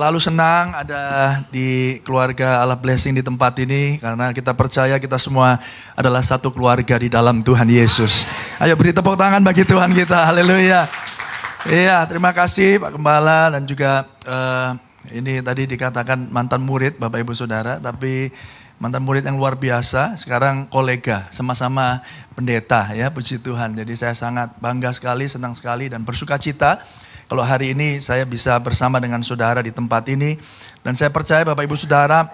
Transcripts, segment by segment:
Selalu senang ada di keluarga Allah Blessing di tempat ini karena kita percaya kita semua adalah satu keluarga di dalam Tuhan Yesus. Ayo beri tepuk tangan bagi Tuhan kita, haleluya. Iya, terima kasih Pak Gembala dan juga ini tadi dikatakan mantan murid Bapak Ibu Saudara, tapi mantan murid yang luar biasa, sekarang kolega, sama-sama pendeta ya, puji Tuhan. Jadi saya sangat bangga sekali, senang sekali dan bersuka cita kalau hari ini saya bisa bersama dengan saudara di tempat ini. Dan saya percaya Bapak Ibu Saudara,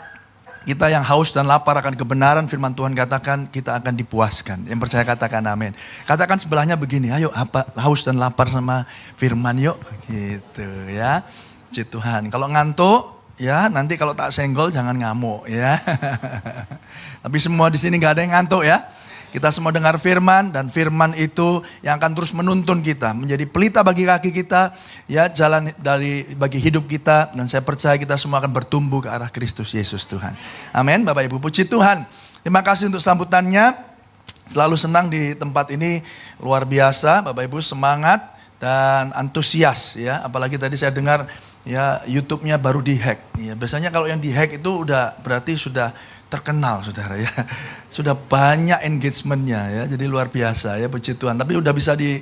kita yang haus dan lapar akan kebenaran firman Tuhan katakan kita akan dipuaskan. Yang percaya katakan amin. Katakan sebelahnya begini, ayo apa haus dan lapar sama firman yuk. Gitu ya, puji Tuhan. Kalau ngantuk, ya nanti kalau tak senggol jangan ngamuk ya. Tapi semua di sini nggak ada yang ngantuk ya. Kita semua dengar firman dan firman itu yang akan terus menuntun kita menjadi pelita bagi kaki kita, ya jalan bagi hidup kita, dan saya percaya kita semua akan bertumbuh ke arah Kristus Yesus Tuhan. Amin. Bapak Ibu, puji Tuhan. Terima kasih untuk sambutannya. Selalu senang di tempat ini, luar biasa. Bapak Ibu semangat dan antusias ya. Apalagi tadi saya dengar ya YouTube-nya baru dihack. Ya, biasanya kalau yang dihack itu udah berarti sudah terkenal saudara ya. Sudah banyak engagement-nya ya. Jadi luar biasa ya, puji Tuhan. Tapi udah bisa di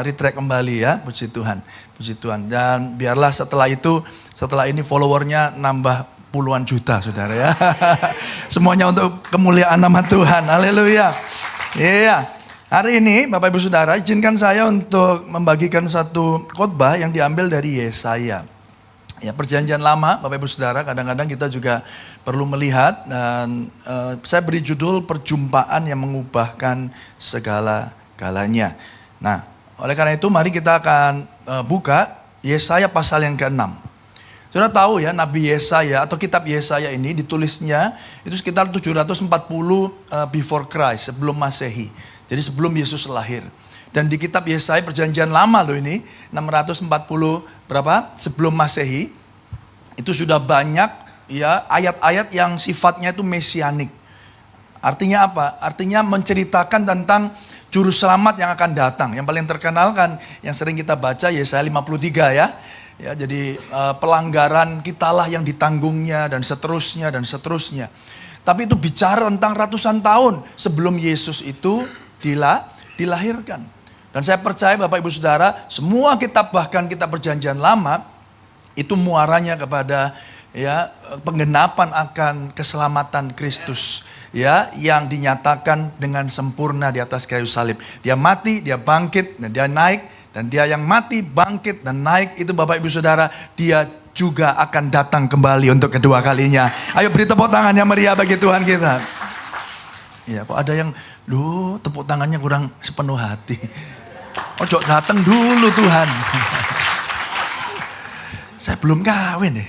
retract kembali ya, puji Tuhan. Puji Tuhan. Dan biarlah setelah ini followernya nambah puluhan juta saudara ya. Semuanya untuk kemuliaan nama Tuhan. Haleluya. Iya. Hari ini Bapak Ibu Saudara, izinkan saya untuk membagikan satu khotbah yang diambil dari Yesaya. Ya, perjanjian lama Bapak Ibu Saudara, kadang-kadang kita juga perlu melihat, dan saya beri judul perjumpaan yang mengubahkan segala-galanya. Nah, oleh karena itu mari kita akan buka Yesaya pasal yang ke-6. Saudara tahu ya, Nabi Yesaya atau kitab Yesaya ini ditulisnya itu sekitar 740 before Christ, sebelum Masehi. Jadi sebelum Yesus lahir. Dan di kitab Yesaya perjanjian lama loh ini, 640 berapa? Sebelum Masehi. Itu sudah banyak ya ayat-ayat yang sifatnya itu mesianik. Artinya apa? Artinya menceritakan tentang juru selamat yang akan datang. Yang paling terkenal kan yang sering kita baca Yesaya 53 ya. Ya, jadi pelanggaran kitalah yang ditanggungnya dan seterusnya dan seterusnya. Tapi itu bicara tentang ratusan tahun sebelum Yesus itu dilahirkan. Dan saya percaya Bapak Ibu Saudara, semua kitab bahkan kitab perjanjian lama itu muaranya kepada ya penggenapan akan keselamatan Kristus ya yang dinyatakan dengan sempurna di atas kayu salib. Dia mati, dia bangkit, dan dia naik, dan dia yang mati, bangkit dan naik itu Bapak Ibu Saudara, dia juga akan datang kembali untuk kedua kalinya. Ayo beri tepuk tangan yang meriah bagi Tuhan kita. Ya, kok ada yang tepuk tangannya kurang sepenuh hati. Ojo datang dulu Tuhan. Saya belum kawin ya.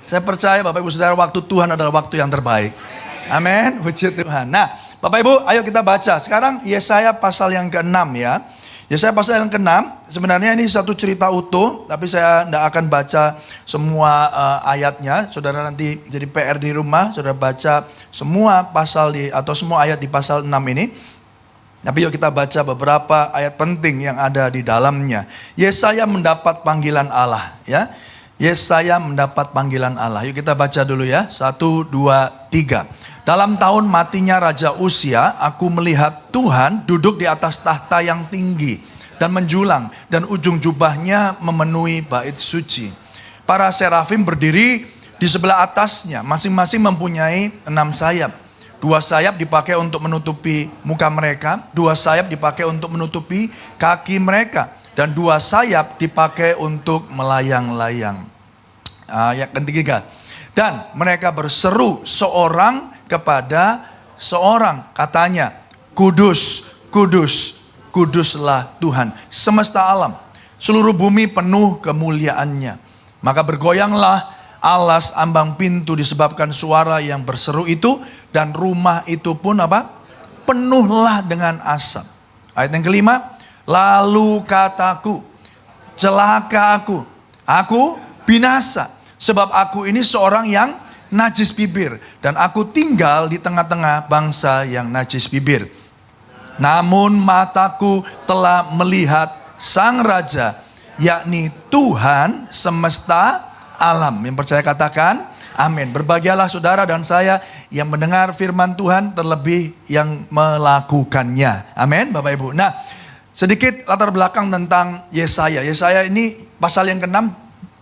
Saya percaya Bapak Ibu Saudara, waktu Tuhan adalah waktu yang terbaik. Amin, puji Tuhan. Nah, Bapak Ibu, ayo kita baca. Sekarang Yesaya pasal yang ke-6 ya. Yesaya pasal yang ke-6, sebenarnya ini satu cerita utuh, tapi saya tidak akan baca semua ayatnya. Saudara nanti jadi PR di rumah, saudara baca semua pasal atau semua ayat di pasal 6 ini. Tapi yuk kita baca beberapa ayat penting yang ada di dalamnya. Yesaya mendapat panggilan Allah ya. Yesaya mendapat panggilan Allah. Yuk kita baca dulu ya. 1, 2, 3. Dalam tahun matinya Raja Uzia, aku melihat Tuhan duduk di atas tahta yang tinggi dan menjulang, dan ujung jubahnya memenuhi bait suci. Para serafim berdiri di sebelah atasnya, masing-masing mempunyai 6 sayap. 2 sayap dipakai untuk menutupi muka mereka, 2 sayap dipakai untuk menutupi kaki mereka, dan 2 sayap dipakai untuk melayang-layang. Ayat ketiga. Dan mereka berseru seorang kepada seorang, katanya, Kudus, kudus, kuduslah Tuhan semesta alam, seluruh bumi penuh kemuliaannya. Maka bergoyanglah alas ambang pintu disebabkan suara yang berseru itu, dan rumah itu pun apa? Penuhlah dengan asap. Ayat yang kelima, lalu kataku, celaka aku binasa, sebab aku ini seorang yang najis bibir, dan aku tinggal di tengah-tengah bangsa yang najis bibir. Namun mataku telah melihat Sang Raja, yakni Tuhan semesta alam. Yang percaya katakan amin. Berbahagialah saudara dan saya yang mendengar firman Tuhan, terlebih yang melakukannya. Amin Bapak Ibu. Nah, sedikit latar belakang tentang Yesaya. Yesaya ini pasal yang ke-6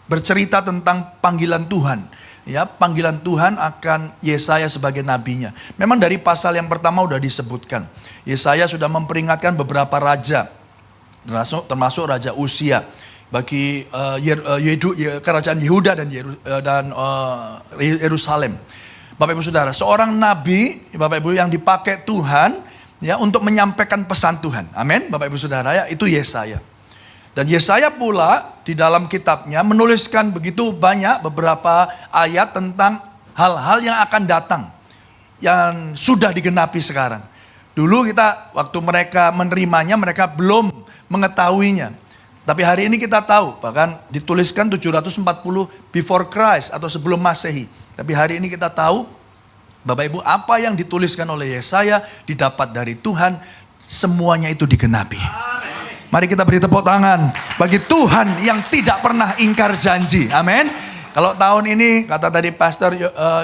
bercerita tentang panggilan Tuhan. Ya, panggilan Tuhan akan Yesaya sebagai nabinya. Memang dari pasal yang pertama sudah disebutkan. Yesaya sudah memperingatkan beberapa raja, termasuk Raja Uzia, bagi kerajaan Yehuda dan Yerusalem. Bapak Ibu Saudara, seorang nabi Bapak Ibu yang dipakai Tuhan ya untuk menyampaikan pesan Tuhan. Amin Bapak Ibu Saudara, ya, itu Yesaya. Dan Yesaya pula di dalam kitabnya menuliskan begitu banyak beberapa ayat tentang hal-hal yang akan datang, yang sudah digenapi sekarang. Dulu kita waktu mereka menerimanya, mereka belum mengetahuinya. Tapi hari ini kita tahu, bahkan dituliskan 740 before Christ atau sebelum Masehi. Tapi hari ini kita tahu, Bapak Ibu, apa yang dituliskan oleh Yesaya didapat dari Tuhan, semuanya itu digenapi. Mari kita beri tepuk tangan bagi Tuhan yang tidak pernah ingkar janji. Amin. Kalau tahun ini, kata tadi Pastor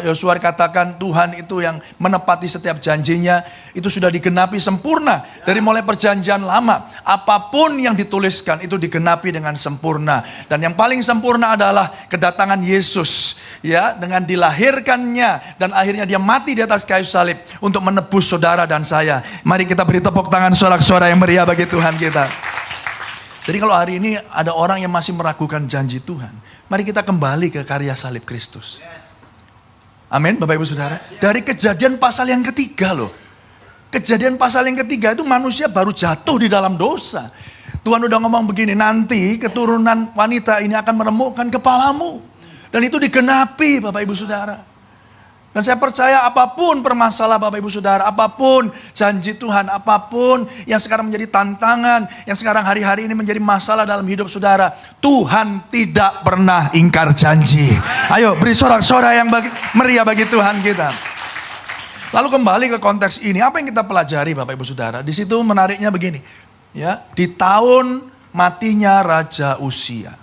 Yosua katakan Tuhan itu yang menepati setiap janjinya, itu sudah digenapi sempurna. Dari mulai perjanjian lama, apapun yang dituliskan itu digenapi dengan sempurna. Dan yang paling sempurna adalah kedatangan Yesus, ya, dengan dilahirkannya dan akhirnya dia mati di atas kayu salib untuk menebus saudara dan saya. Mari kita beri tepuk tangan sorak-sorai yang meriah bagi Tuhan kita. Jadi kalau hari ini ada orang yang masih meragukan janji Tuhan, mari kita kembali ke karya salib Kristus. Amin Bapak Ibu Saudara. Dari Kejadian pasal yang ketiga loh. Kejadian pasal yang ketiga itu manusia baru jatuh di dalam dosa. Tuhan udah ngomong begini, nanti keturunan wanita ini akan meremukkan kepalamu. Dan itu digenapi Bapak Ibu Saudara. Dan saya percaya apapun permasalahan Bapak Ibu Saudara, apapun janji Tuhan, apapun yang sekarang menjadi tantangan, yang sekarang hari-hari ini menjadi masalah dalam hidup saudara, Tuhan tidak pernah ingkar janji. Ayo beri sorak-sorai yang meriah bagi Tuhan kita. Lalu kembali ke konteks ini, apa yang kita pelajari Bapak Ibu Saudara? Di situ menariknya begini, ya, di tahun matinya Raja Uzia.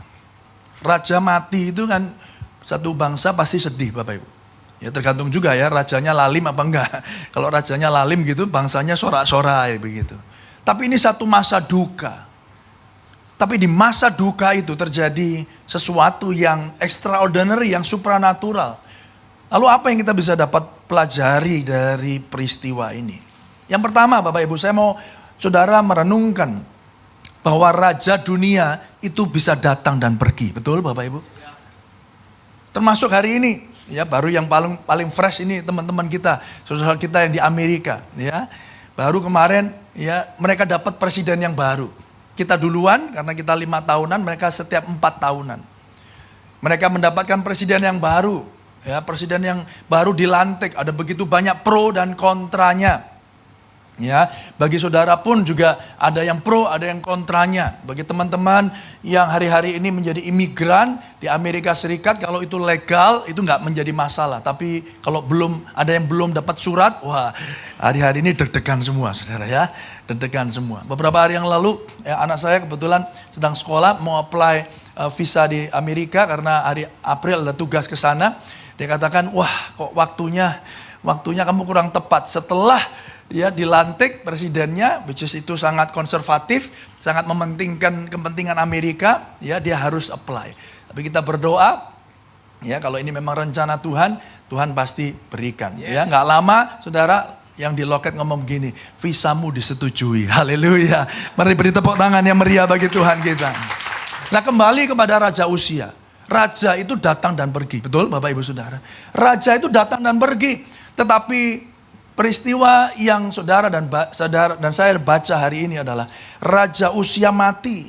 Raja mati itu kan satu bangsa pasti sedih Bapak Ibu. Ya tergantung juga ya, rajanya lalim apa enggak. Kalau rajanya lalim gitu, bangsanya sorak-sorai begitu. Tapi ini satu masa duka. Tapi di masa duka itu terjadi sesuatu yang extraordinary, yang supranatural. Lalu apa yang kita bisa dapat pelajari dari peristiwa ini? Yang pertama Bapak Ibu, saya mau saudara merenungkan bahwa raja dunia itu bisa datang dan pergi. Betul Bapak Ibu? Termasuk hari ini. Ya, baru yang paling fresh ini teman-teman kita, saudara kita yang di Amerika, ya. Baru kemarin ya mereka dapat presiden yang baru. Kita duluan karena kita 5 tahunan, mereka setiap 4 tahunan. Mereka mendapatkan presiden yang baru, ya, presiden yang baru dilantik, ada begitu banyak pro dan kontranya. Ya, bagi saudara pun juga ada yang pro, ada yang kontranya. Bagi teman-teman yang hari-hari ini menjadi imigran di Amerika Serikat, kalau itu legal itu nggak menjadi masalah. Tapi kalau ada yang belum dapat surat, wah hari-hari ini deg-degan semua, saudara ya, deg-degan semua. Beberapa hari yang lalu, ya, anak saya kebetulan sedang sekolah mau apply visa di Amerika karena hari April ada tugas ke sana. Dia katakan, wah kok waktunya kamu kurang tepat. Setelah ya dilantik presidennya, which is itu sangat konservatif, sangat mementingkan kepentingan Amerika, ya dia harus apply. Tapi kita berdoa, ya kalau ini memang rencana Tuhan, Tuhan pasti berikan. Yes. Ya nggak lama, saudara, yang di loket ngomong begini, visamu disetujui. Haleluya. Mari beri tepuk tangan yang meriah bagi Tuhan kita. Nah kembali kepada Raja Uzia. Raja itu datang dan pergi, betul Bapak Ibu Saudara. Raja itu datang dan pergi, tetapi peristiwa yang saudara dan saya baca hari ini adalah Raja Uzia mati.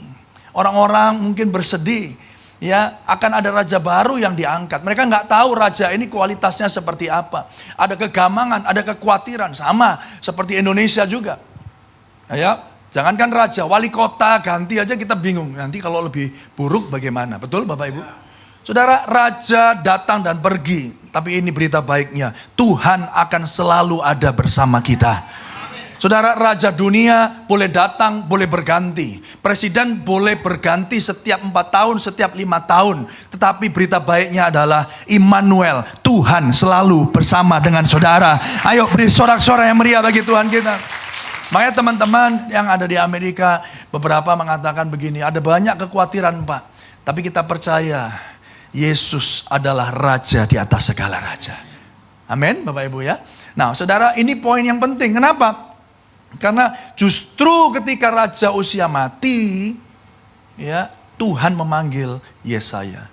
Orang-orang mungkin bersedih, ya akan ada raja baru yang diangkat. Mereka nggak tahu raja ini kualitasnya seperti apa. Ada kegamangan, ada kekhawatiran, sama seperti Indonesia juga. Ya, jangankan raja, wali kota ganti aja kita bingung. Nanti kalau lebih buruk bagaimana? Betul Bapak Ibu? Saudara, raja datang dan pergi. Tapi ini berita baiknya, Tuhan akan selalu ada bersama kita. Saudara, raja dunia boleh datang, boleh berganti. Presiden boleh berganti setiap 4 tahun, setiap 5 tahun. Tetapi berita baiknya adalah Immanuel, Tuhan selalu bersama dengan saudara. Ayo beri sorak-sorai yang meriah bagi Tuhan kita. Makanya teman-teman yang ada di Amerika, beberapa mengatakan begini, ada banyak kekhawatiran Pak. Tapi kita percaya, Yesus adalah Raja di atas segala Raja. Amin Bapak Ibu ya. Nah saudara, ini poin yang penting. Kenapa? Karena justru ketika Raja Usia mati, ya Tuhan memanggil Yesaya.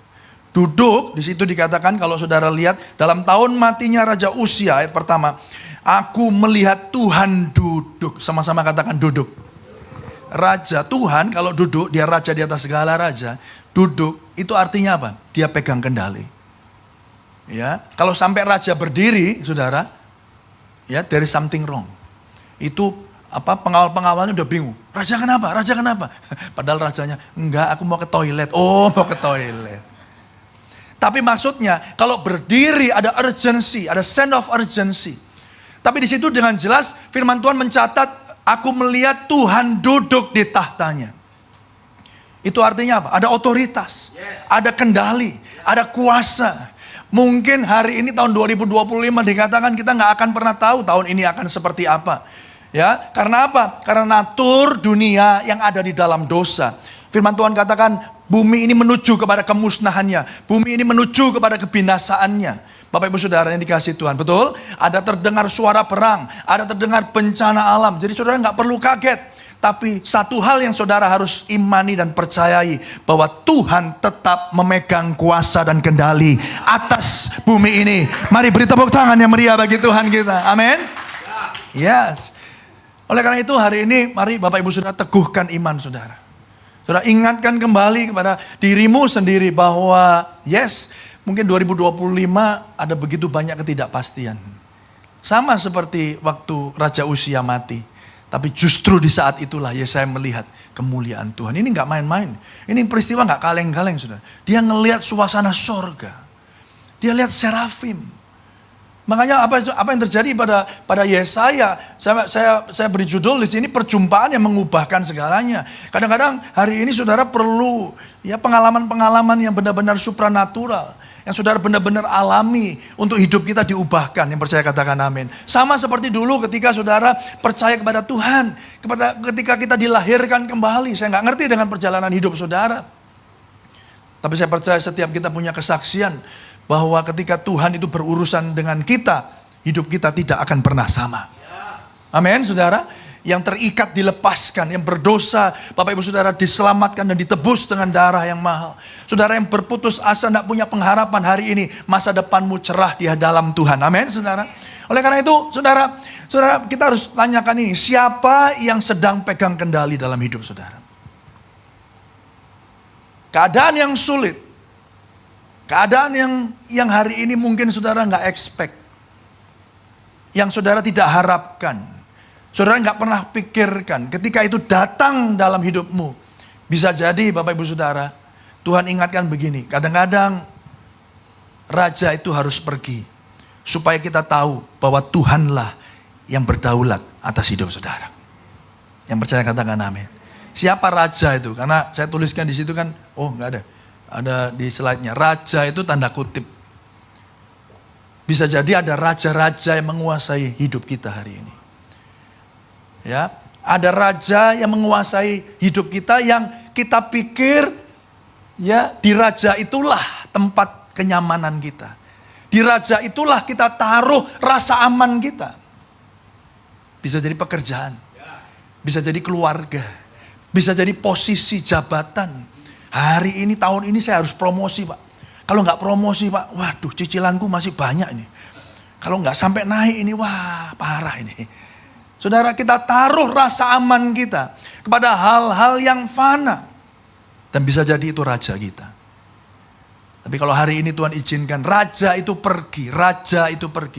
Duduk, di situ dikatakan kalau saudara lihat dalam tahun matinya Raja Usia, ayat pertama, aku melihat Tuhan duduk. Sama-sama katakan duduk. Raja Tuhan kalau duduk, dia raja di atas segala raja. Duduk, itu artinya apa? Dia pegang kendali. Ya, kalau sampai raja berdiri, saudara, ya there is something wrong. Itu pengawal-pengawalnya udah bingung. Raja kenapa? Raja kenapa? Padahal rajanya, enggak, aku mau ke toilet. Oh, mau ke toilet. Tapi maksudnya, kalau berdiri ada urgency, ada sense of urgency. Tapi di situ dengan jelas firman Tuhan mencatat, aku melihat Tuhan duduk di tahtanya. Itu artinya apa? Ada otoritas, ada kendali, ada kuasa. Mungkin hari ini tahun 2025 dikatakan kita nggak akan pernah tahu tahun ini akan seperti apa. Ya, karena apa? Karena natur dunia yang ada di dalam dosa. Firman Tuhan katakan, bumi ini menuju kepada kemusnahannya. Bumi ini menuju kepada kebinasaannya. Bapak Ibu Saudara yang dikasihi Tuhan, betul? Ada terdengar suara perang, ada terdengar bencana alam. Jadi saudara nggak perlu kaget. Tapi satu hal yang saudara harus imani dan percayai, bahwa Tuhan tetap memegang kuasa dan kendali atas bumi ini. Mari beri tepuk tangan yang meriah bagi Tuhan kita. Amin. Yes. Oleh karena itu hari ini mari Bapak Ibu Saudara teguhkan iman saudara. Saudara ingatkan kembali kepada dirimu sendiri bahwa yes, mungkin 2025 ada begitu banyak ketidakpastian. Sama seperti waktu Raja Usia mati. Tapi justru di saat itulah Yesaya melihat kemuliaan Tuhan. Ini gak main-main. Ini peristiwa gak kaleng-kaleng saudara. Dia ngelihat suasana sorga. Dia lihat serafim. Makanya apa yang terjadi pada Yesaya, saya beri judul di sini perjumpaan yang mengubahkan segalanya. Kadang-kadang hari ini saudara perlu ya pengalaman-pengalaman yang benar-benar supranatural, yang saudara benar-benar alami untuk hidup kita diubahkan. Yang percaya katakan amin. Sama seperti dulu ketika saudara percaya kepada Tuhan, ketika kita dilahirkan kembali. Saya nggak ngerti dengan perjalanan hidup saudara, tapi saya percaya setiap kita punya kesaksian bahwa ketika Tuhan itu berurusan dengan kita, hidup kita tidak akan pernah sama. Amin, saudara. Yang terikat dilepaskan, yang berdosa, Bapak Ibu Saudara diselamatkan dan ditebus dengan darah yang mahal. Saudara yang berputus asa, tidak punya pengharapan hari ini, masa depanmu cerah di dalam Tuhan. Amin, saudara. Oleh karena itu, saudara, kita harus tanyakan ini, siapa yang sedang pegang kendali dalam hidup saudara? Keadaan yang sulit, keadaan yang hari ini mungkin saudara nggak expect, yang saudara tidak harapkan, saudara nggak pernah pikirkan, ketika itu datang dalam hidupmu, bisa jadi Bapak Ibu Saudara, Tuhan ingatkan begini, kadang-kadang raja itu harus pergi, supaya kita tahu bahwa Tuhanlah yang berdaulat atas hidup saudara. Yang percaya katakan amin. Siapa raja itu? Karena saya tuliskan di situ kan, oh nggak ada. Ada di slide-nya, raja itu tanda kutip. Bisa jadi ada raja-raja yang menguasai hidup kita hari ini. Ya, ada raja yang menguasai hidup kita yang kita pikir ya di raja itulah tempat kenyamanan kita. Di raja itulah kita taruh rasa aman kita. Bisa jadi pekerjaan, bisa jadi keluarga, bisa jadi posisi jabatan. Hari ini, tahun ini saya harus promosi Pak. Kalau nggak promosi Pak, waduh cicilanku masih banyak ini. Kalau nggak sampai naik ini, wah parah ini. Saudara, kita taruh rasa aman kita kepada hal-hal yang fana. Dan bisa jadi itu raja kita. Tapi kalau hari ini Tuhan izinkan raja itu pergi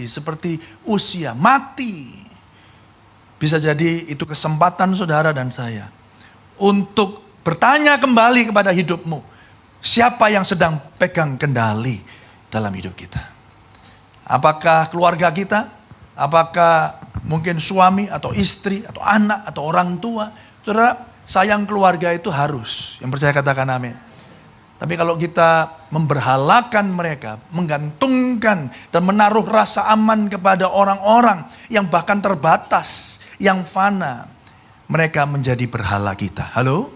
seperti Usia mati. Bisa jadi itu kesempatan saudara dan saya untuk bertanya kembali kepada hidupmu. Siapa yang sedang pegang kendali dalam hidup kita? Apakah keluarga kita? Apakah mungkin suami atau istri atau anak atau orang tua. Saudara, sayang keluarga itu harus. Yang percaya katakan amin. Tapi kalau kita memberhalakan mereka, menggantungkan dan menaruh rasa aman kepada orang-orang yang bahkan terbatas, yang fana, mereka menjadi berhala kita. Halo?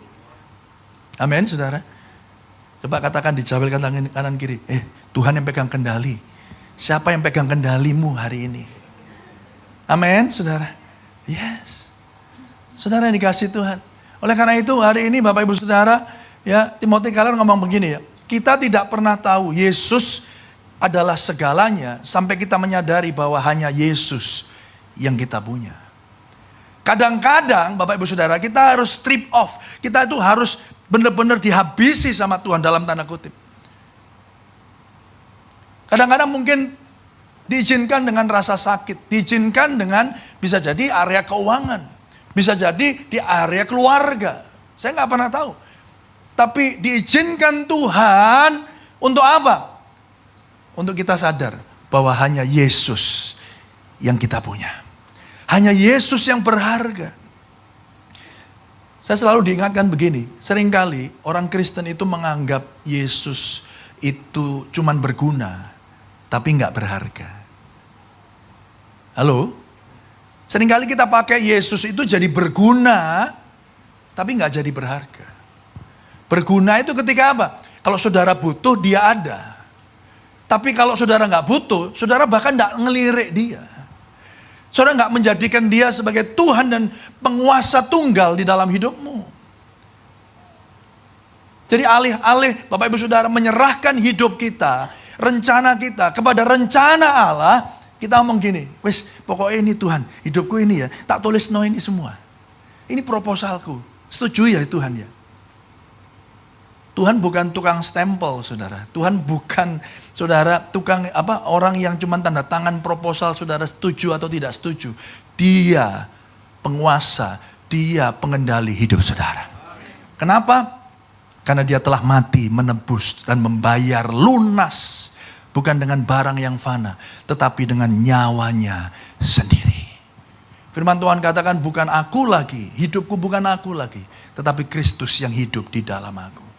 Amin, saudara. Coba katakan, dijawabkan tangan kanan kiri. Tuhan yang pegang kendali. Siapa yang pegang kendalimu hari ini? Amin, saudara. Yes. Saudara yang dikasih Tuhan. Oleh karena itu hari ini Bapak Ibu Saudara, ya, Timotius Keller ngomong begini ya. Kita tidak pernah tahu Yesus adalah segalanya sampai kita menyadari bahwa hanya Yesus yang kita punya. Kadang-kadang Bapak Ibu Saudara, kita harus strip off. Kita itu harus benar-benar dihabisi sama Tuhan dalam tanda kutip. Kadang-kadang mungkin diizinkan dengan rasa sakit, diizinkan dengan bisa jadi area keuangan, bisa jadi di area keluarga. Saya nggak pernah tahu. Tapi diizinkan Tuhan untuk apa? Untuk kita sadar bahwa hanya Yesus yang kita punya. Hanya Yesus yang berharga. Saya selalu diingatkan begini, seringkali orang Kristen itu menganggap Yesus itu cuman berguna, tapi nggak berharga. Halo? Seringkali kita pakai Yesus itu jadi berguna, tapi nggak jadi berharga. Berguna itu ketika apa? Kalau saudara butuh, dia ada. Tapi kalau saudara nggak butuh, saudara bahkan nggak ngelirik dia. Saudara nggak menjadikan dia sebagai Tuhan dan penguasa tunggal di dalam hidupmu. Jadi alih-alih Bapak Ibu Saudara menyerahkan hidup kita, rencana kita kepada rencana Allah, kita ngomong gini, wes pokoknya ini Tuhan, hidupku ini ya, tak tulis no ini semua. Ini proposalku, setuju ya Tuhan ya. Tuhan bukan tukang stempel, saudara. Tuhan bukan, saudara, tukang orang yang cuma tanda tangan proposal, saudara setuju atau tidak setuju. Dia penguasa, dia pengendali hidup saudara. Kenapa? Karena dia telah mati, menebus dan membayar lunas. Bukan dengan barang yang fana, tetapi dengan nyawanya sendiri. Firman Tuhan katakan, bukan aku lagi, hidupku bukan aku lagi, tetapi Kristus yang hidup di dalam aku.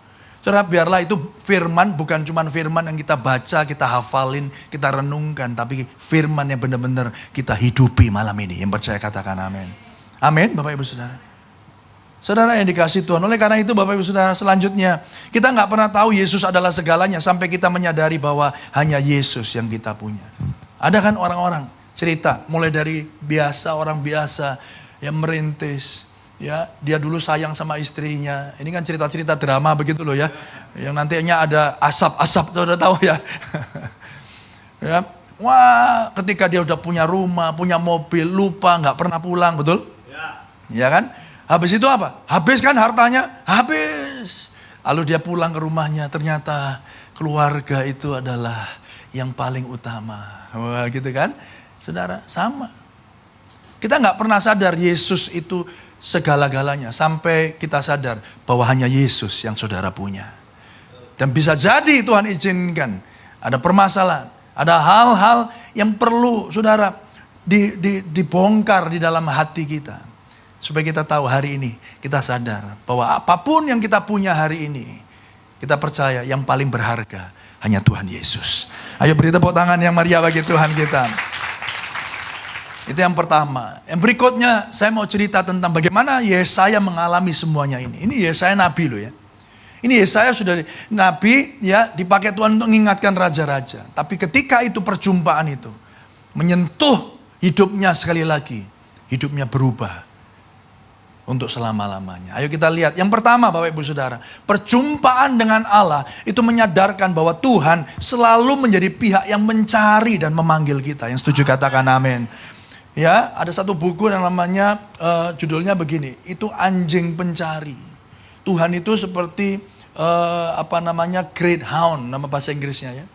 Saudara, biarlah itu firman, bukan cuma firman yang kita baca, kita hafalin, kita renungkan. Tapi firman yang benar-benar kita hidupi malam ini. Yang percaya katakan amin. Amin Bapak Ibu Saudara. Saudara yang dikasih Tuhan. Oleh karena itu Bapak Ibu Saudara, selanjutnya kita gak pernah tahu Yesus adalah segalanya. Sampai kita menyadari bahwa hanya Yesus yang kita punya. Ada kan orang-orang cerita, mulai dari biasa, orang biasa yang merintis. Ya, dia dulu sayang sama istrinya. Ini kan cerita-cerita drama begitu loh ya. Yang nantinya ada asap-asap, sudah tahu ya. Ya, wah, ketika dia udah punya rumah, punya mobil, lupa, nggak pernah pulang, betul? Ya kan? Habis itu apa? Habis kan hartanya? Habis. Lalu dia pulang ke rumahnya, ternyata keluarga itu adalah yang paling utama. Wah, gitu kan? Saudara, sama. Kita nggak pernah sadar Yesus itu segala-galanya sampai kita sadar bahwa hanya Yesus yang saudara punya. Dan bisa jadi Tuhan izinkan ada permasalahan, ada hal-hal yang perlu saudara dibongkar di dalam hati kita. Supaya kita tahu hari ini kita sadar bahwa apapun yang kita punya hari ini, kita percaya yang paling berharga hanya Tuhan Yesus. Ayo beri tepuk tangan yang meriah bagi Tuhan kita. Itu yang pertama. Yang berikutnya saya mau cerita tentang bagaimana Yesaya mengalami semuanya ini. Ini Yesaya nabi loh ya. Ini Yesaya sudah nabi ya, dipakai Tuhan untuk mengingatkan raja-raja. Tapi ketika itu perjumpaan itu menyentuh hidupnya sekali lagi, hidupnya berubah untuk selama-lamanya. Ayo kita lihat. Yang pertama Bapak Ibu Saudara, perjumpaan dengan Allah itu menyadarkan bahwa Tuhan selalu menjadi pihak yang mencari dan memanggil kita. Yang setuju katakan amin. Ya, ada satu buku yang namanya judulnya begini, itu anjing pencari. Tuhan itu seperti great hound, nama bahasa Inggrisnya ya.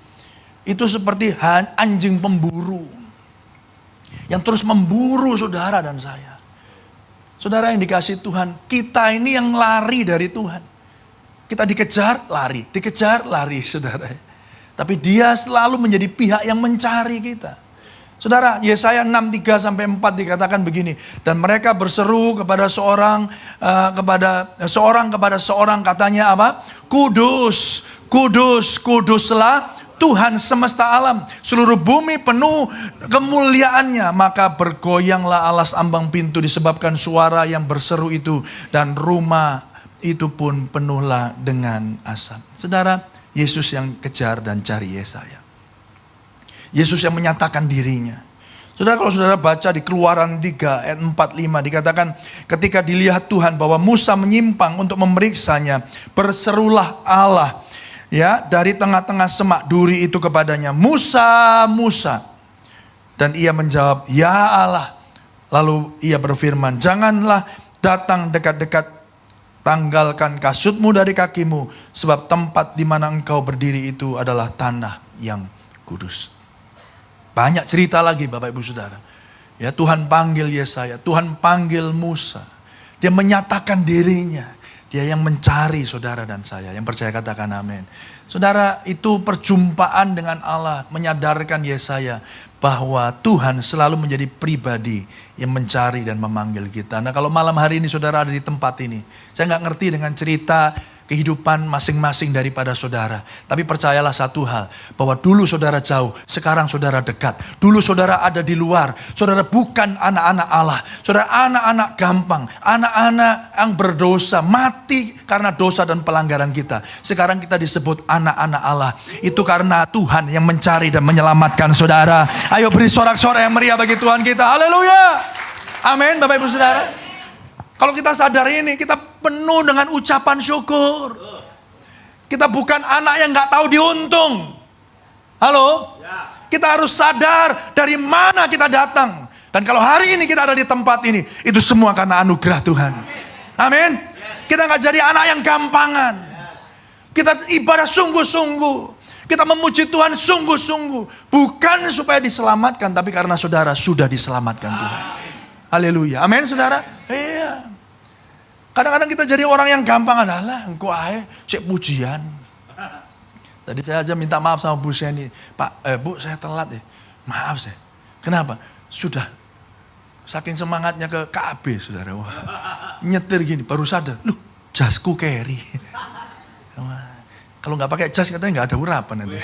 Itu seperti anjing pemburu yang terus memburu saudara dan saya. Saudara yang dikasih Tuhan, kita ini yang lari dari Tuhan. Kita dikejar, lari saudara. Tapi dia selalu menjadi pihak yang mencari kita. Saudara, Yesaya 6:3-4 dikatakan begini. Dan mereka berseru kepada seorang kepada seorang, katanya apa? Kudus, kudus, kuduslah Tuhan semesta alam. Seluruh bumi penuh kemuliaannya. Maka bergoyanglah alas ambang pintu disebabkan suara yang berseru itu. Dan rumah itu pun penuhlah dengan asap. Saudara, Yesus yang kejar dan cari Yesaya. Yesus yang menyatakan dirinya. Saudara, kalau saudara baca di Keluaran 3 ayat 4-5 dikatakan ketika dilihat Tuhan bahwa Musa menyimpang untuk memeriksanya, berserulah Allah ya dari tengah-tengah semak duri itu kepadanya, Musa, Musa. Dan ia menjawab, ya Allah. Lalu ia berfirman, janganlah datang dekat-dekat, tanggalkan kasutmu dari kakimu, sebab tempat di mana engkau berdiri itu adalah tanah yang kudus. Banyak cerita lagi Bapak Ibu Saudara. Ya, Tuhan panggil Yesaya, Tuhan panggil Musa. Dia menyatakan dirinya. Dia yang mencari saudara dan saya. Yang percaya katakan amin. Saudara, itu perjumpaan dengan Allah menyadarkan Yesaya bahwa Tuhan selalu menjadi pribadi yang mencari dan memanggil kita. Nah, kalau malam hari ini saudara ada di tempat ini, saya nggak ngerti dengan cerita kehidupan masing-masing daripada saudara. Tapi percayalah satu hal, bahwa dulu saudara jauh, sekarang saudara dekat. Dulu saudara ada di luar, saudara bukan anak-anak Allah. Saudara anak-anak gampang, anak-anak yang berdosa, mati karena dosa dan pelanggaran kita. Sekarang kita disebut anak-anak Allah. Itu karena Tuhan yang mencari dan menyelamatkan saudara. Ayo beri sorak-sorai yang meriah bagi Tuhan kita. Haleluya. Amin Bapak Ibu Saudara. Kalau kita sadar ini, kita penuh dengan ucapan syukur. Kita bukan anak yang gak tahu diuntung. Halo? Kita harus sadar dari mana kita datang. Dan kalau hari ini kita ada di tempat ini, itu semua karena anugerah Tuhan. Amin? Kita gak jadi anak yang gampangan. Kita ibadah sungguh-sungguh. Kita memuji Tuhan sungguh-sungguh. Bukan supaya diselamatkan, tapi karena saudara sudah diselamatkan Tuhan. Haleluya. Amin saudara? Iya. Kadang-kadang kita jadi orang yang gampang. Alah, engkau ae cek pujian. Tadi saya aja minta maaf sama Bu Seni. Bu saya telat ya. Maaf saya. Kenapa? Sudah. Saking semangatnya ke KB saudara. Wah, nyetir gini baru sadar. Loh, jasku carry. Kalau nggak pakai jas katanya nggak ada urapan nanti.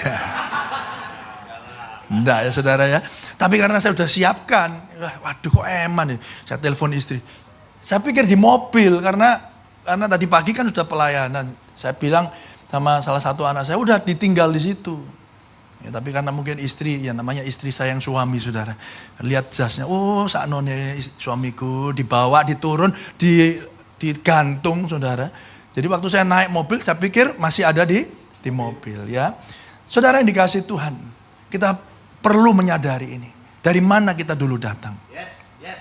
Enggak ya saudara ya. Tapi karena saya sudah siapkan. Waduh kok eman ya. Saya telepon istri. Saya pikir di mobil karena tadi pagi kan sudah pelayanan. Saya bilang sama salah satu anak saya udah ditinggal di situ. Ya, tapi karena mungkin istri, ya namanya istri sayang suami saudara. Lihat jasnya, oh saknone suamiku dibawa, diturun, digantung saudara. Jadi waktu saya naik mobil saya pikir masih ada di mobil ya. Saudara yang dikasih Tuhan. Kita perlu menyadari ini. Dari mana kita dulu datang.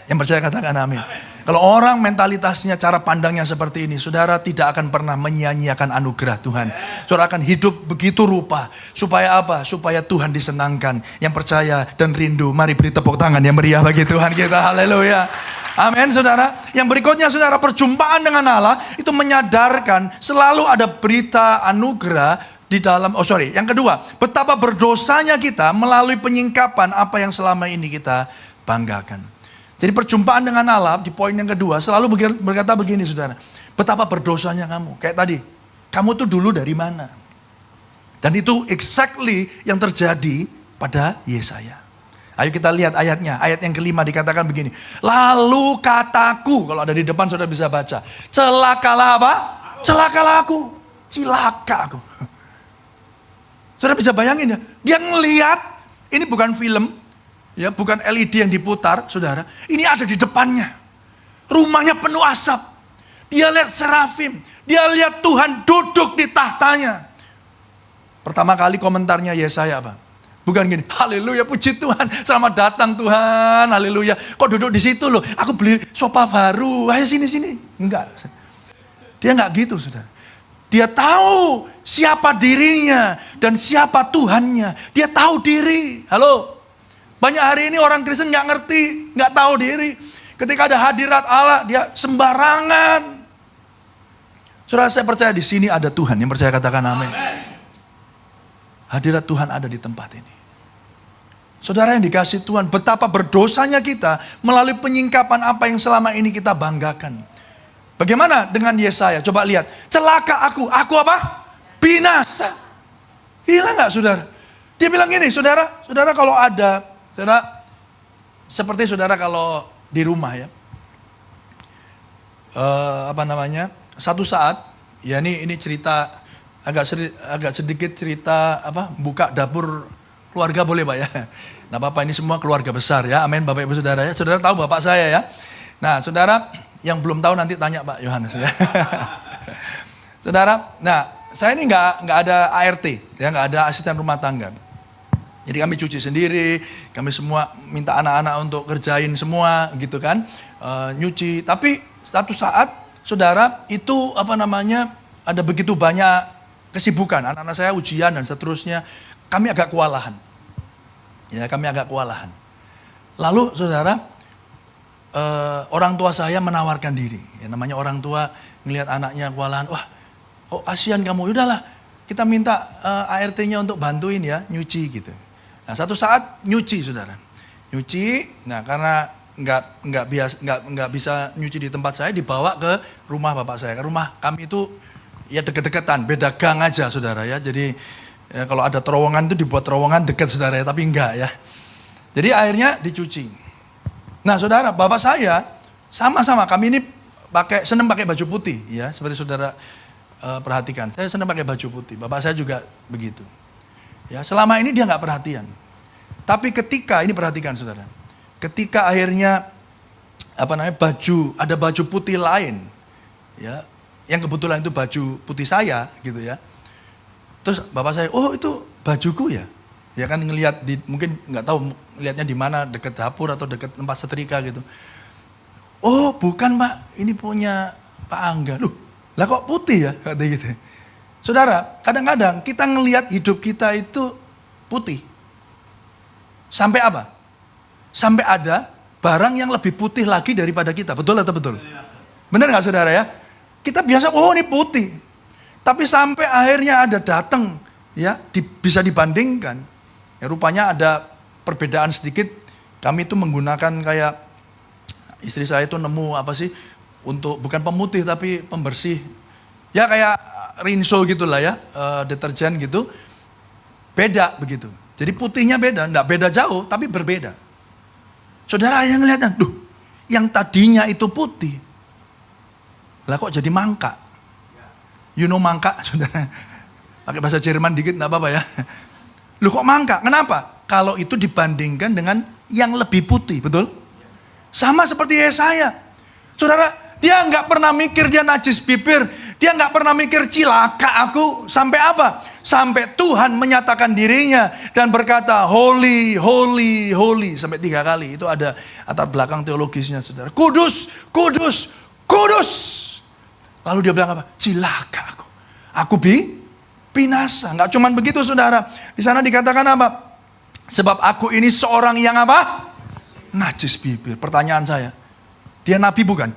Yang percaya katakan amin. Kalau orang mentalitasnya, cara pandangnya seperti ini, saudara tidak akan pernah menyia-nyiakan anugerah Tuhan. Saudara akan hidup begitu rupa. Supaya apa? Supaya Tuhan disenangkan. Yang percaya dan rindu, mari beri tepuk tangan yang meriah bagi Tuhan kita. Haleluya. Amin saudara. Yang berikutnya saudara, perjumpaan dengan Allah itu menyadarkan selalu ada berita anugerah di dalam, yang kedua, betapa berdosanya kita melalui penyingkapan apa yang selama ini kita banggakan. Jadi perjumpaan dengan Allah di poin yang kedua selalu berkata begini saudara, betapa berdosanya kamu. Kayak tadi, kamu tuh dulu dari mana? Dan itu exactly yang terjadi pada Yesaya. Ayo kita lihat ayatnya, ayat yang kelima dikatakan begini. Lalu kataku, kalau ada di depan saudara bisa baca, celakalah apa? Celakalah aku, cilaka aku. Saudara bisa bayangin ya, dia ngelihat, ini bukan film, ya bukan LED yang diputar, saudara. Ini ada di depannya, rumahnya penuh asap. Dia lihat serafim, dia lihat Tuhan duduk di tahtanya. Pertama kali komentarnya Yesaya apa? Bukan gini, haleluya puji Tuhan, selamat datang Tuhan, haleluya. Kok duduk di situ loh, aku beli sofa baru, ayo sini. Enggak, dia enggak gitu saudara. Dia tahu siapa dirinya dan siapa Tuhannya. Dia tahu diri. Halo. Banyak hari ini orang Kristen gak ngerti, gak tahu diri. Ketika ada hadirat Allah, dia sembarangan. Saudara, saya percaya di sini ada Tuhan. Yang percaya katakan amin. Hadirat Tuhan ada di tempat ini. Saudara yang dikasih Tuhan, betapa berdosanya kita melalui penyingkapan apa yang selama ini kita banggakan. Bagaimana dengan Yesaya? Coba lihat. Celaka aku apa? Binasa. Hilang gak saudara? Dia bilang gini, saudara kalau ada, seperti saudara kalau di rumah ya. Satu saat, ya ini cerita, agak sedikit cerita, buka dapur keluarga boleh Pak ya. Nah Bapak ini semua keluarga besar ya, amin Bapak Ibu Saudara ya. Saudara tahu Bapak saya ya. Nah saudara yang belum tahu nanti tanya Pak Yohanes ya. Saudara, nah saya ini nggak ada ART ya, nggak ada asisten rumah tangga. Jadi kami cuci sendiri, kami semua minta anak-anak untuk kerjain semua gitu kan, nyuci. Tapi satu saat saudara itu ada begitu banyak kesibukan, anak-anak saya ujian dan seterusnya, kami agak kewalahan. Ya, kami agak kewalahan. Lalu saudara, orang tua saya menawarkan diri. Ya, namanya orang tua ngelihat anaknya kewalahan, wah, kasihan kamu, udahlah kita minta ART-nya untuk bantuin ya, nyuci gitu. Nah, satu saat nyuci saudara, nyuci. Nah, karena nggak bisa nyuci di tempat saya, dibawa ke rumah bapak saya. Rumah kami itu ya deket-deketan, beda gang aja saudara ya. Jadi ya, kalau ada terowongan itu dibuat terowongan dekat saudara ya, tapi enggak ya. Jadi airnya dicuci. Nah saudara, bapak saya sama-sama kami ini senang pakai baju putih ya, seperti saudara perhatikan. Saya senang pakai baju putih. Bapak saya juga begitu. Ya, selama ini dia nggak perhatian. Tapi ketika ini perhatikan saudara, ketika akhirnya ada baju putih lain, ya, yang kebetulan itu baju putih saya gitu ya. Terus bapak saya, oh itu bajuku ya? Ya kan ngelihat mungkin nggak tahu lihatnya di mana, dekat dapur atau dekat tempat setrika gitu. Oh bukan Pak, ini punya Pak Angga. Loh, lah kok putih ya? Katanya gitu. Saudara, kadang-kadang kita ngelihat hidup kita itu putih. Sampai apa? Sampai ada barang yang lebih putih lagi daripada kita. Betul atau betul? Benar nggak saudara ya? Kita biasa, oh ini putih. Tapi sampai akhirnya ada datang, ya bisa dibandingkan. Ya, rupanya ada perbedaan sedikit. Kami itu menggunakan kayak, istri saya itu nemu untuk bukan pemutih tapi pembersih. Ya kayak Rinso gitulah ya, deterjen gitu. Beda begitu. Jadi putihnya beda, enggak beda jauh tapi berbeda. Saudara yang ngeliatnya, yang tadinya itu putih, lah kok jadi mangka? You know mangka, saudara? Pakai bahasa Jerman dikit, enggak apa-apa ya. Loh kok mangka? Kenapa? Kalau itu dibandingkan dengan yang lebih putih, betul? Sama seperti Yesaya. Saudara, dia nggak pernah mikir dia najis bibir. Dia nggak pernah mikir cilaka aku. Sampai apa? Sampai Tuhan menyatakan dirinya dan berkata holy, holy, holy. Sampai 3 kali. Itu ada latar belakang teologisnya saudara. Kudus, kudus, kudus. Lalu dia bilang apa? Cilaka aku. Aku binasa. Nggak cuman begitu saudara. Di sana dikatakan apa? Sebab aku ini seorang yang apa? Najis bibir. Pertanyaan saya. Dia nabi bukan?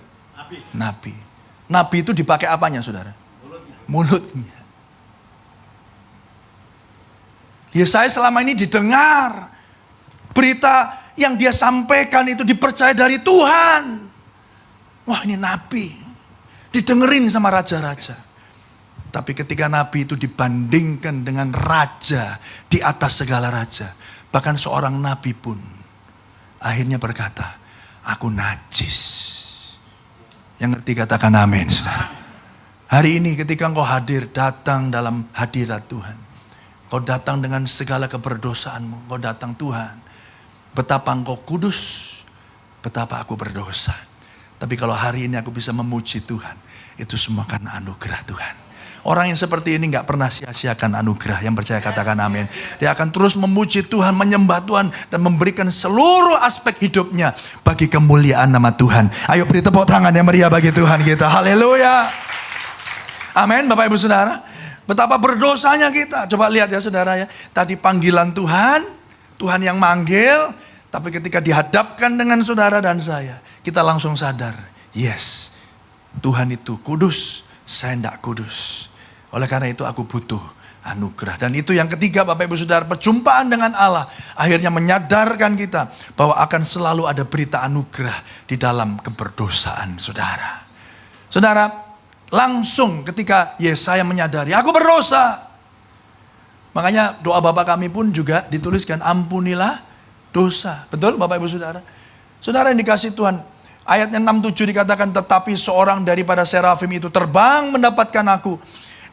Nabi. Nabi itu dipakai apanya saudara? Mulutnya. Yesaya selama ini didengar. Berita yang dia sampaikan itu dipercaya dari Tuhan. Wah ini nabi. Didengerin sama raja-raja. Tapi ketika nabi itu dibandingkan dengan raja di atas segala raja. Bahkan seorang nabi pun akhirnya berkata, aku najis. Yang ngerti katakan amin saudara. Hari ini ketika engkau datang dalam hadirat Tuhan. Kau datang dengan segala keberdosaanmu. Kau datang Tuhan. Betapa engkau kudus. Betapa aku berdosa. Tapi kalau hari ini aku bisa memuji Tuhan. Itu semua karena anugerah Tuhan. Orang yang seperti ini gak pernah sia-siakan anugerah. Yang percaya katakan amin. Dia akan terus memuji Tuhan, menyembah Tuhan. Dan memberikan seluruh aspek hidupnya bagi kemuliaan nama Tuhan. Ayo beri tepuk tangan yang meriah bagi Tuhan kita. Haleluya. Amin Bapak Ibu Saudara. Betapa berdosanya kita. Coba lihat ya saudara ya. Tadi panggilan Tuhan. Tuhan yang manggil. Tapi ketika dihadapkan dengan saudara dan saya. Kita langsung sadar. Yes. Tuhan itu kudus. Saya tidak kudus. Oleh karena itu aku butuh anugerah. Dan itu yang ketiga Bapak Ibu Saudara, perjumpaan dengan Allah akhirnya menyadarkan kita bahwa akan selalu ada berita anugerah di dalam keberdosaan saudara. Saudara, langsung ketika Yesaya menyadari, aku berdosa. Makanya doa Bapak kami pun juga dituliskan, ampunilah dosa. Betul Bapak Ibu Saudara? Saudara yang dikasih Tuhan, ayatnya 6-7 dikatakan, tetapi seorang daripada serafim itu terbang mendapatkan aku.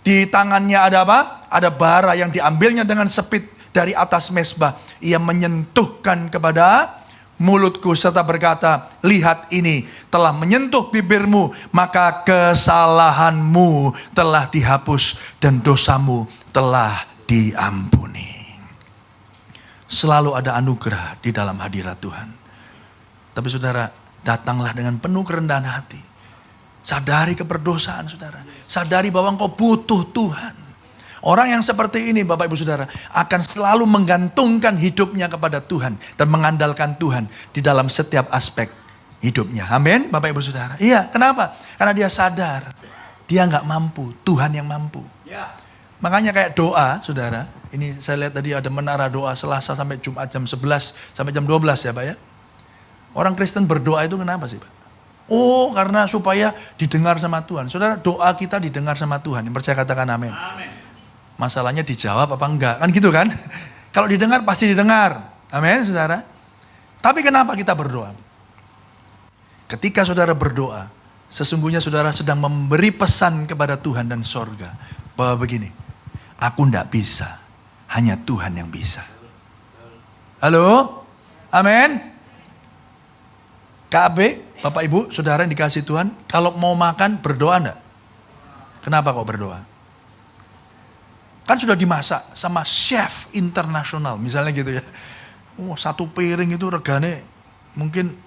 Di tangannya ada apa? Ada bara yang diambilnya dengan sepit dari atas mezbah. Ia menyentuhkan kepada mulutku serta berkata, lihat ini telah menyentuh bibirmu, maka kesalahanmu telah dihapus dan dosamu telah diampuni. Selalu ada anugerah di dalam hadirat Tuhan. Tapi saudara, datanglah dengan penuh kerendahan hati. Sadari keberdosaan saudara. Sadari bahwa engkau butuh Tuhan. Orang yang seperti ini Bapak Ibu Saudara akan selalu menggantungkan hidupnya kepada Tuhan. Dan mengandalkan Tuhan di dalam setiap aspek hidupnya. Amin Bapak Ibu Saudara. Iya, kenapa? Karena dia sadar. Dia gak mampu, Tuhan yang mampu. Makanya kayak doa saudara. Ini saya lihat tadi ada menara doa Selasa sampai Jumat jam 11 sampai jam 12 ya Pak ya. Orang Kristen berdoa itu kenapa sih Pak? Oh, karena supaya didengar sama Tuhan. Saudara, doa kita didengar sama Tuhan. Yang percaya katakan amin. Masalahnya dijawab apa enggak? Kan gitu kan? Kalau didengar pasti didengar. Amin, saudara. Tapi kenapa kita berdoa? Ketika saudara berdoa, sesungguhnya saudara sedang memberi pesan kepada Tuhan dan sorga. Bahwa begini, aku enggak bisa. Hanya Tuhan yang bisa. Halo? Amin. KB, Bapak Ibu, saudara yang dikasih Tuhan, kalau mau makan berdoa enggak? Kenapa kok berdoa? Kan sudah dimasak sama chef internasional, misalnya gitu ya. Oh, satu piring itu regane mungkin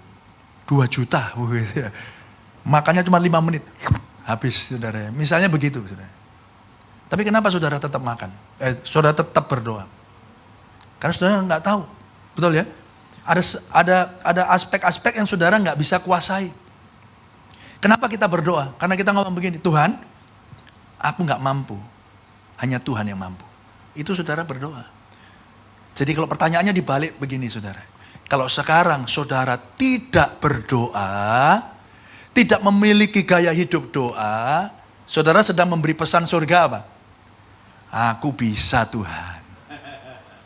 2 juta. Gitu ya. Makannya cuma 5 menit, habis saudara. Misalnya begitu saudara. Tapi kenapa saudara tetap makan? Saudara tetap berdoa? Karena saudara nggak tahu, betul ya? Ada aspek-aspek yang saudara nggak bisa kuasai. Kenapa kita berdoa? Karena kita ngomong begini, Tuhan, aku nggak mampu, hanya Tuhan yang mampu. Itu saudara berdoa. Jadi kalau pertanyaannya dibalik begini saudara. Kalau sekarang saudara tidak berdoa, tidak memiliki gaya hidup doa, saudara sedang memberi pesan surga apa? Aku bisa Tuhan.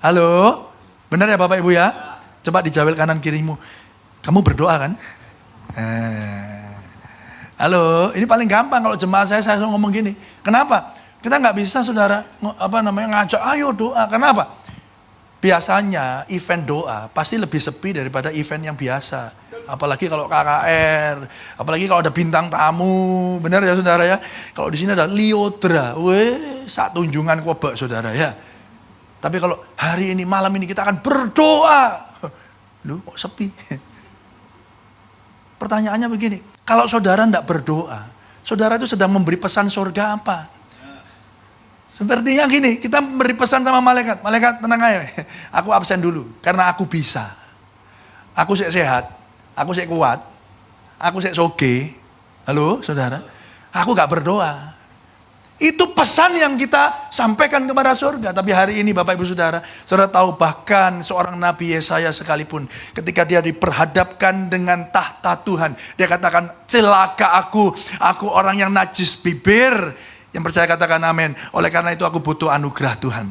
Halo? Benar ya Bapak Ibu ya? Coba dijawel kanan kirimu. Kamu berdoa kan? Halo, ini paling gampang kalau jemaah saya ngomong gini. Kenapa? Kita nggak bisa saudara ngajak ayo doa. Kenapa? Biasanya event doa pasti lebih sepi daripada event yang biasa. Apalagi kalau KKR, apalagi kalau ada bintang tamu, benar ya saudara ya. Kalau di sini ada Liodra, sak tunjungan kobak saudara ya. Tapi kalau hari ini malam ini kita akan berdoa. Loh kok sepi? Pertanyaannya begini, kalau saudara tidak berdoa, saudara itu sedang memberi pesan surga apa? Sepertinya gini, kita memberi pesan sama malaikat, malaikat tenang aja, aku absen dulu, karena aku bisa. Aku sehat, aku kuat, aku soge. Halo saudara, aku gak berdoa. Itu pesan yang kita sampaikan kepada surga. Tapi hari ini Bapak Ibu Saudara, saudara tahu bahkan seorang Nabi Yesaya sekalipun ketika dia diperhadapkan dengan tahta Tuhan, dia katakan, celaka aku orang yang najis bibir. Yang percaya katakan amin. Oleh karena itu aku butuh anugerah Tuhan.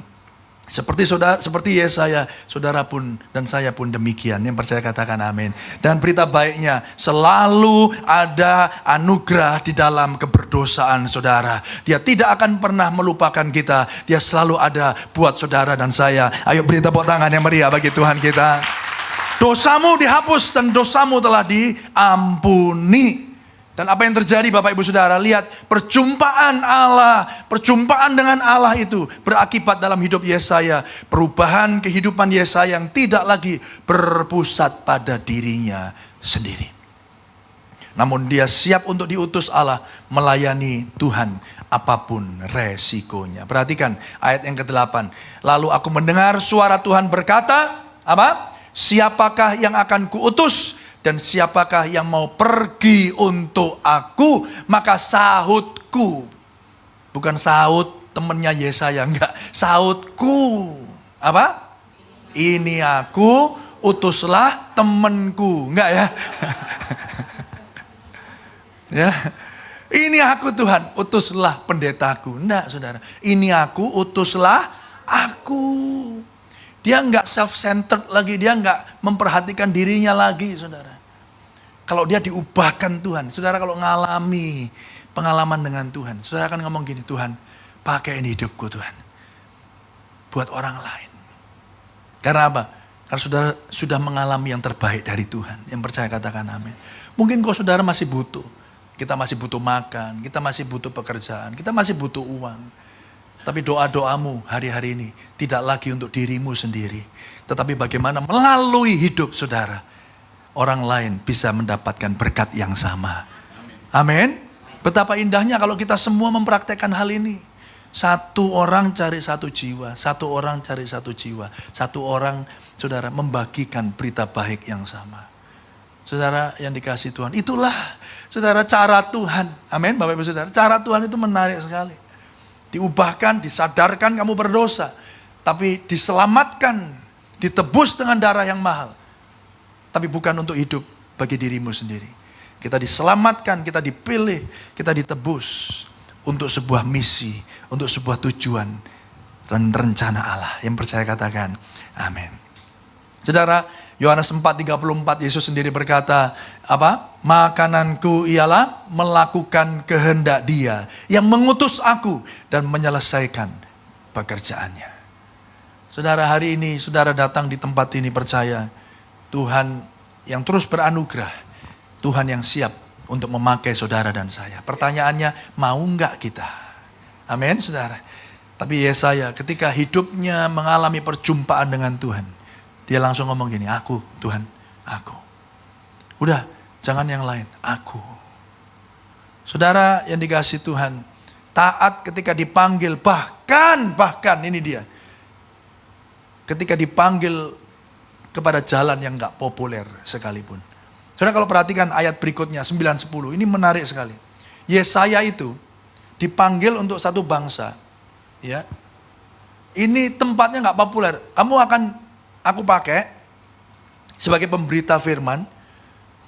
Seperti Yesaya, saudara pun dan saya pun demikian. Yang percaya katakan amin. Dan berita baiknya, selalu ada anugerah di dalam keberdosaan saudara. Dia tidak akan pernah melupakan kita. Dia selalu ada buat saudara dan saya. Ayo beri tepuk tangan yang meriah bagi Tuhan kita. Dosamu dihapus dan dosamu telah diampuni. Dan apa yang terjadi Bapak Ibu Saudara, lihat perjumpaan Allah, perjumpaan dengan Allah itu berakibat dalam hidup Yesaya. Perubahan kehidupan Yesaya yang tidak lagi berpusat pada dirinya sendiri. Namun dia siap untuk diutus Allah melayani Tuhan apapun resikonya. Perhatikan ayat yang ke-8. Lalu aku mendengar suara Tuhan berkata, apa? Siapakah yang akan kuutus? Dan siapakah yang mau pergi untuk aku? Maka sahutku, bukan sahut temennya Yesaya, enggak. Sautku, apa? Ini aku, utuslah temenku. Enggak ya? Ya. Ini aku Tuhan, utuslah pendetaku. Enggak, saudara. Ini aku, utuslah aku. Dia enggak self-centered lagi, dia enggak memperhatikan dirinya lagi, saudara. Kalau dia diubahkan Tuhan, saudara kalau ngalami pengalaman dengan Tuhan, saudara akan ngomong gini, Tuhan, pakai ini hidupku Tuhan. Buat orang lain. Karena apa? Karena saudara sudah mengalami yang terbaik dari Tuhan. Yang percaya katakan amin. Mungkin kau saudara masih butuh. Kita masih butuh makan, kita masih butuh pekerjaan, kita masih butuh uang. Tapi doa-doamu hari-hari ini tidak lagi untuk dirimu sendiri. Tetapi bagaimana melalui hidup saudara, orang lain bisa mendapatkan berkat yang sama. Amin. Betapa indahnya kalau kita semua mempraktekkan hal ini. Satu orang cari satu jiwa, satu orang cari satu jiwa. Satu orang, saudara, membagikan berita baik yang sama. Saudara yang dikasih Tuhan, itulah saudara cara Tuhan. Amin, Bapak Ibu Saudara. Cara Tuhan itu menarik sekali. Diubahkan, disadarkan kamu berdosa. Tapi diselamatkan, ditebus dengan darah yang mahal. Tapi bukan untuk hidup bagi dirimu sendiri. Kita diselamatkan, kita dipilih, kita ditebus untuk sebuah misi, untuk sebuah tujuan dan rencana Allah. Yang percaya katakan, amin. Saudara, Yohanes 4:34 Yesus sendiri berkata, apa? Makananku ialah melakukan kehendak Dia yang mengutus aku dan menyelesaikan pekerjaannya. Saudara, hari ini saudara datang di tempat ini percaya Tuhan yang terus beranugerah, Tuhan yang siap untuk memakai saudara dan saya. Pertanyaannya, mau enggak kita? Amin, saudara. Tapi Yesaya ketika hidupnya mengalami perjumpaan dengan Tuhan, dia langsung ngomong gini, aku Tuhan, aku. Udah, jangan yang lain, aku. Saudara yang dikasih Tuhan, taat ketika dipanggil, bahkan ini dia. Ketika dipanggil kepada jalan yang gak populer sekalipun. Saudara kalau perhatikan ayat berikutnya, 9-10, ini menarik sekali. Yesaya itu dipanggil untuk satu bangsa. Ya, ini tempatnya gak populer, aku pakai sebagai pemberita firman,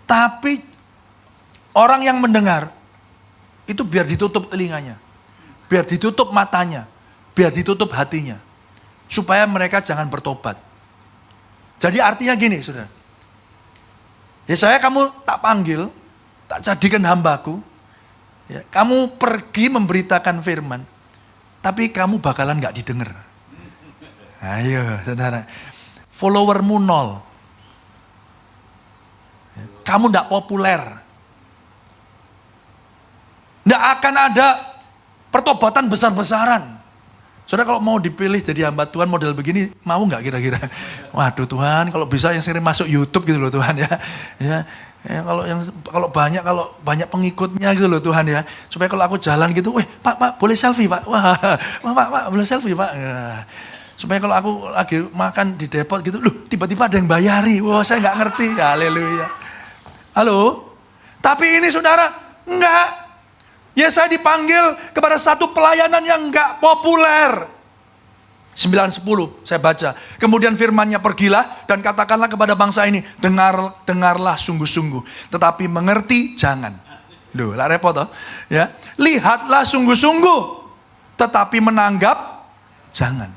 tapi orang yang mendengar itu biar ditutup telinganya, biar ditutup matanya, biar ditutup hatinya, supaya mereka jangan bertobat. Jadi artinya gini, saudara. Yesaya, kamu tak panggil, tak jadikan hambaku, ya, kamu pergi memberitakan firman, tapi kamu bakalan gak didengar. Ayo, saudara. Followermu 0. Kamu tidak populer. Tidak akan ada pertobatan besar-besaran. Saudara kalau mau dipilih jadi hamba Tuhan model begini, mau nggak kira-kira? Waduh Tuhan, kalau bisa yang sering masuk YouTube gitu loh Tuhan ya. Kalau banyak pengikutnya gitu loh Tuhan ya. Supaya kalau aku jalan gitu, Pak boleh selfie Pak. Wah, Pak boleh selfie Pak. Ya. Supaya kalau aku lagi makan di depot gitu, tiba-tiba ada yang bayari. Wah, saya nggak ngerti. Haleluya. Halo? Tapi ini saudara, enggak. Yesaya dipanggil kepada satu pelayanan yang enggak populer. 9-10 saya baca. Kemudian firman-Nya, pergilah dan katakanlah kepada bangsa ini, dengarlah sungguh-sungguh, tetapi mengerti jangan. Loh, lah repot toh. Ya. Lihatlah sungguh-sungguh, tetapi menanggap jangan.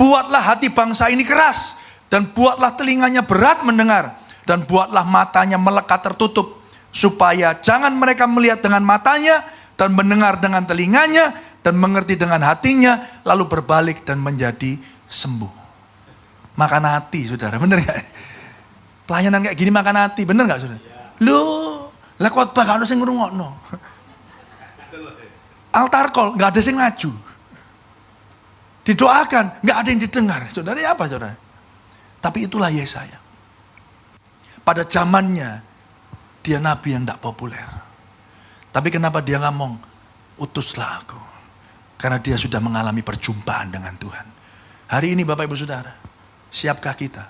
Buatlah hati bangsa ini keras, dan buatlah telinganya berat mendengar, dan buatlah matanya melekat tertutup, supaya jangan mereka melihat dengan matanya, dan mendengar dengan telinganya, dan mengerti dengan hatinya, lalu berbalik dan menjadi sembuh. Makan hati, saudara, bener gak? Pelayanan kayak gini makan hati, bener gak saudara? Loh, lah khotbah gak ada yang ngrungokno. Altar call, gak ada yang ngaju. Didoakan, nggak ada yang didengar. Saudara, apa saudara? Tapi itulah Yesaya. Pada zamannya, dia nabi yang tidak populer. Tapi kenapa dia ngomong, utuslah aku. Karena dia sudah mengalami perjumpaan dengan Tuhan. Hari ini Bapak Ibu Saudara, siapkah kita?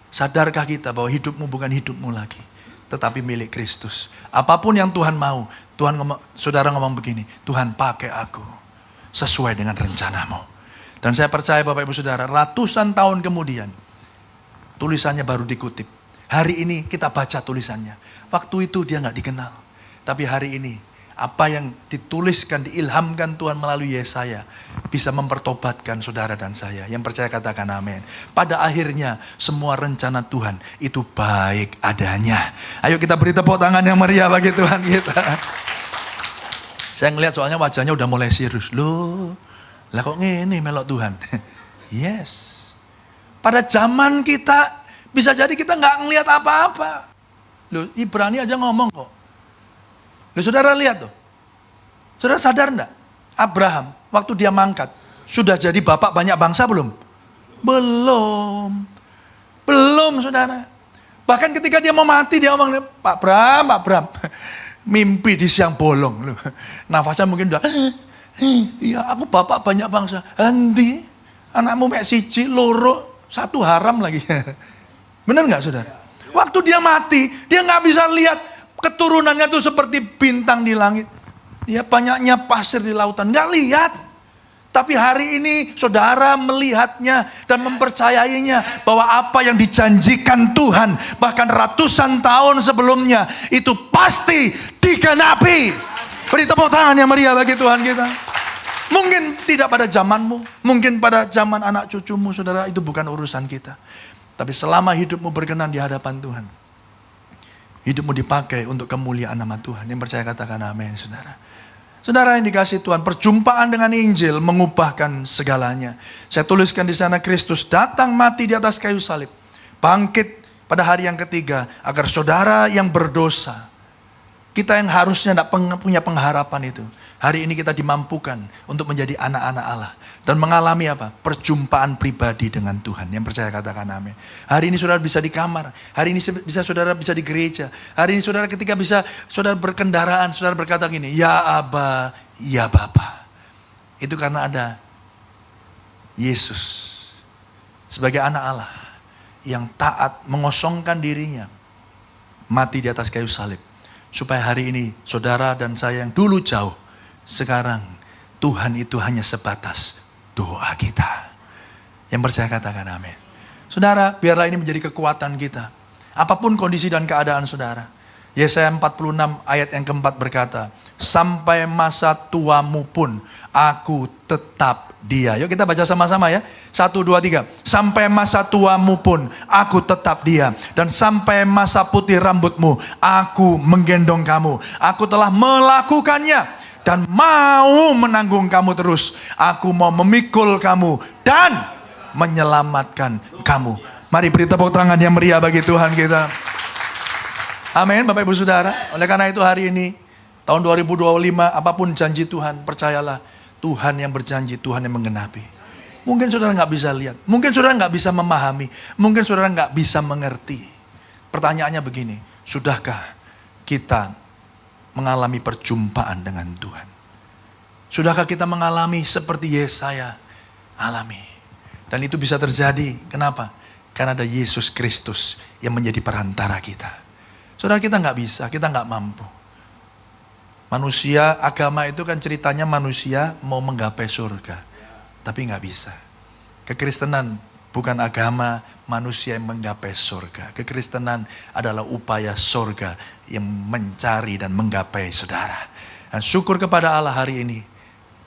Sadarkah kita bahwa hidupmu bukan hidupmu lagi, tetapi milik Kristus. Apapun yang Tuhan mau, saudara ngomong begini, Tuhan pakai aku. sesuai dengan rencanamu. Dan saya percaya Bapak Ibu Saudara, ratusan tahun kemudian, tulisannya baru dikutip. Hari ini kita baca tulisannya. Waktu itu dia nggak dikenal. Tapi hari ini, apa yang dituliskan, diilhamkan Tuhan melalui Yesaya, bisa mempertobatkan saudara dan saya. Yang percaya katakan amin. Pada akhirnya, semua rencana Tuhan itu baik adanya. Ayo kita beri tepuk tangan yang meriah bagi Tuhan kita. Saya ngelihat soalnya wajahnya udah mulai serius. Loh, lah kok ngene melok Tuhan? Yes. Pada zaman kita, bisa jadi kita nggak ngelihat apa-apa. Loh, Ibrani aja ngomong kok. Loh, saudara lihat tuh. Saudara sadar enggak? Abraham, waktu dia mangkat, sudah jadi bapak banyak bangsa belum? Belum. Belum, saudara. Bahkan ketika dia mau mati, dia ngomong, Pak Bram. Mimpi di siang bolong. Nafasnya mungkin udah, iya aku bapak banyak bangsa. Nanti, anakmu mek siji, loro, satu haram lagi. Benar nggak saudara? Waktu dia mati, dia nggak bisa lihat keturunannya tuh seperti bintang di langit. Ya banyaknya pasir di lautan, nggak lihat. Tapi hari ini saudara melihatnya dan mempercayainya bahwa apa yang dijanjikan Tuhan bahkan ratusan tahun sebelumnya itu pasti digenapi. Beri tepuk tangan yang meriah bagi Tuhan kita. Mungkin tidak pada zamanmu, mungkin pada zaman anak cucumu, saudara, itu bukan urusan kita. Tapi selama hidupmu berkenan di hadapan Tuhan, hidupmu dipakai untuk kemuliaan nama Tuhan. Yang percaya katakan amin, saudara. Saudara yang dikasih Tuhan, perjumpaan dengan Injil mengubahkan segalanya. Saya tuliskan di sana, Kristus datang mati di atas kayu salib, bangkit pada hari yang ketiga, agar saudara yang berdosa, kita yang harusnya tidak punya pengharapan itu, hari ini kita dimampukan untuk menjadi anak-anak Allah. Dan mengalami apa? Perjumpaan pribadi dengan Tuhan. Yang percaya katakan amin. Hari ini saudara bisa di kamar. Hari ini bisa saudara bisa di gereja. Hari ini saudara ketika bisa saudara berkendaraan, saudara berkata gini, ya Aba, ya Bapa. Itu karena ada Yesus sebagai anak Allah yang taat mengosongkan dirinya, mati di atas kayu salib. Supaya hari ini saudara dan saya yang dulu jauh, sekarang Tuhan itu hanya sebatas doa kita. Yang percaya katakan amin. Saudara, biarlah ini menjadi kekuatan kita. Apapun kondisi dan keadaan saudara. Yesaya 46 ayat yang keempat berkata, sampai masa tuamu pun aku tetap dia. Yuk kita baca sama-sama ya. 1, 2, 3. Sampai masa tuamu pun aku tetap dia. Dan sampai masa putih rambutmu aku menggendong kamu. Aku telah melakukannya dan mau menanggung kamu terus. Aku mau memikul kamu dan menyelamatkan kamu. Mari beri tepuk tangan yang meriah bagi Tuhan kita. Amin Bapak Ibu Saudara. Oleh karena itu hari ini, tahun 2025, apapun janji Tuhan, percayalah Tuhan yang berjanji, Tuhan yang menggenapi. Mungkin saudara nggak bisa lihat, mungkin saudara nggak bisa memahami, mungkin saudara nggak bisa mengerti. Pertanyaannya begini, sudahkah kita mengalami perjumpaan dengan Tuhan? Sudahkah kita mengalami seperti Yesaya alami? Dan itu bisa terjadi, kenapa? Karena ada Yesus Kristus yang menjadi perantara kita. Saudara, kita nggak bisa, kita nggak mampu. Manusia, agama itu kan ceritanya manusia mau menggapai surga, tapi nggak bisa. Kekristenan bukan agama manusia yang menggapai surga. Kekristenan adalah upaya surga yang mencari dan menggapai saudara. Dan syukur kepada Allah hari ini.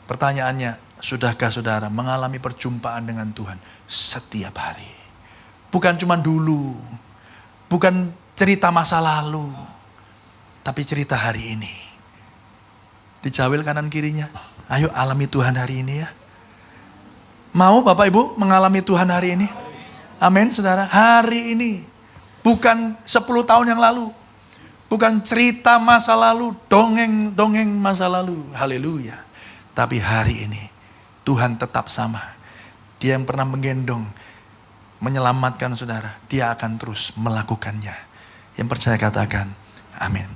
Pertanyaannya, sudahkah saudara mengalami perjumpaan dengan Tuhan setiap hari? Bukan cuma dulu, bukan cerita masa lalu, tapi cerita hari ini. Dijawil kanan kirinya, ayo alami Tuhan hari ini ya. Mau Bapak Ibu mengalami Tuhan hari ini? Amin saudara. Hari ini. Bukan 10 tahun yang lalu. Bukan cerita masa lalu. Dongeng masa lalu. Haleluya. Tapi hari ini. Tuhan tetap sama. Dia yang pernah menggendong. Menyelamatkan saudara. Dia akan terus melakukannya. Yang percaya katakan. Amin.